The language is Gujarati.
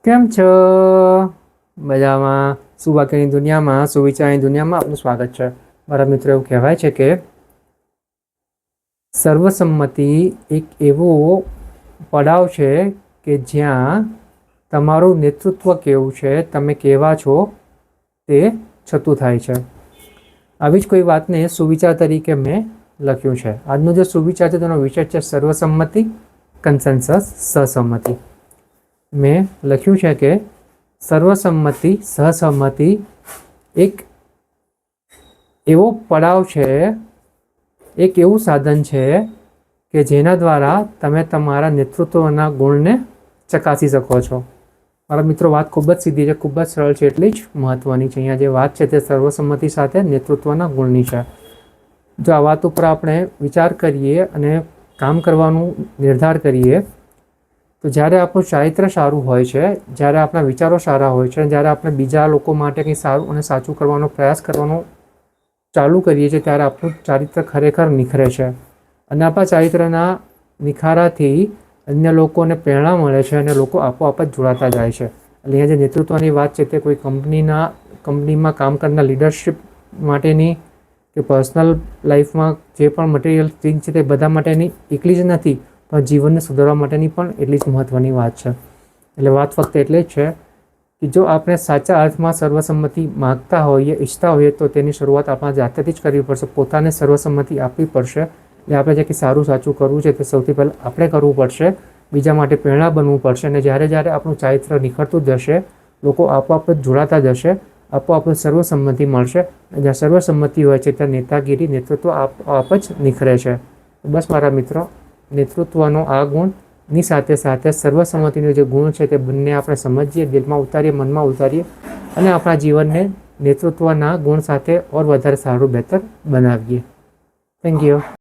કેમ છો? મજામાં? સુવાક્યની દુનિયામાં, સુવિચારની દુનિયામાં આપનું સ્વાગત છે. મારા મિત્રો, એવું કહેવાય છે કે સર્વસંમતિ એક એવો પડાવ છે કે જ્યાં તમારું નેતૃત્વ કેવું છે, તમે કેવા છો તે છતું થાય છે. આવી જ કોઈ વાતને સુવિચાર તરીકે મેં લખ્યું છે. આજનો જે સુવિચાર છે તેનો વિષય છે સર્વસંમતિ, કન્સેન્સસ, સહસંમતિ. મેં લખ્યું છે કે સર્વસંમતિ, સહસંમતિ એક એવો પડાવ છે, એક એવું સાધન છે કે જેના દ્વારા તમે તમારા નેતૃત્વના ગુણને ચકાસી શકો છો. મારા મિત્રો, વાત ખૂબ જ સીધી છે, ખૂબ જ સરળ છે, એટલી જ મહત્ત્વની છે. અહીંયા જે વાત છે તે સર્વસંમતિ સાથે નેતૃત્વના ગુણની છે. જો આ વાત ઉપર આપણે વિચાર કરીએ અને કામ કરવાનું નિર્ધાર કરીએ તો જ્યારે આપણું ચારિત્ર સારું હોય છે, જ્યારે આપણા વિચારો સારા હોય છે, જ્યારે આપણે બીજા લોકો માટે કંઈ સારું અને સાચું કરવાનો પ્રયાસ કરવાનો ચાલુ કરીએ છીએ, ત્યારે આપણું ચારિત્ર ખરેખર નિખરે છે. અને આપણા ચારિત્રના નિખારાથી અન્ય લોકોને પ્રેરણા મળે છે અને લોકો આપોઆપ જ જોડાતા જાય છે. એટલે અહીંયા જે નેતૃત્વની વાત છે તે કોઈ કંપનીમાં કામ કરનાર લીડરશિપ માટેની કે પર્સનલ લાઈફમાં જે પણ મટીરિયલ થિંગ છે તે બધા માટેની એકલી જ નથી, પણ જીવનને સુધારવા માટેની પણ એટલી જ મહત્ત્વની વાત છે. એટલે વાત ફક્ત એટલે જ છે કે જો આપણે સાચા અર્થમાં સર્વસંમતિ માગતા હોઈએ, ઈચ્છતા હોઈએ, તો તેની શરૂઆત આપણા જાતેથી જ કરવી પડશે. પોતાને સર્વસંમતિ આપવી પડશે. એટલે આપણે જે કંઈ સારું સાચું કરવું છે તે સૌથી પહેલાં આપણે કરવું પડશે, બીજા માટે પ્રેરણા બનવું પડશે. અને જ્યારે જ્યારે આપણું ચારિત્ર નિખરતું જશે, લોકો આપોઆપ જ જોડાતા જશે, આપોઆપ સર્વસંમતિ મળશે. જ્યાં સર્વસંમતિ હોય છે ત્યાં નેતાગીરી, નેતૃત્વ આપોઆપ જ નિખરે છે. બસ મારા મિત્રો, નેતૃત્વનો આ ગુણની સાથે સાથે સર્વસંમતિનો જે ગુણ છે તે બંને આપણે સમજીએ, દિલમાં ઉતારીએ, મનમાં ઉતારીએ અને આપણા જીવનને નેતૃત્વના ગુણ સાથે ઓર વધારે સારું, બહેતર બનાવીએ. Thank you.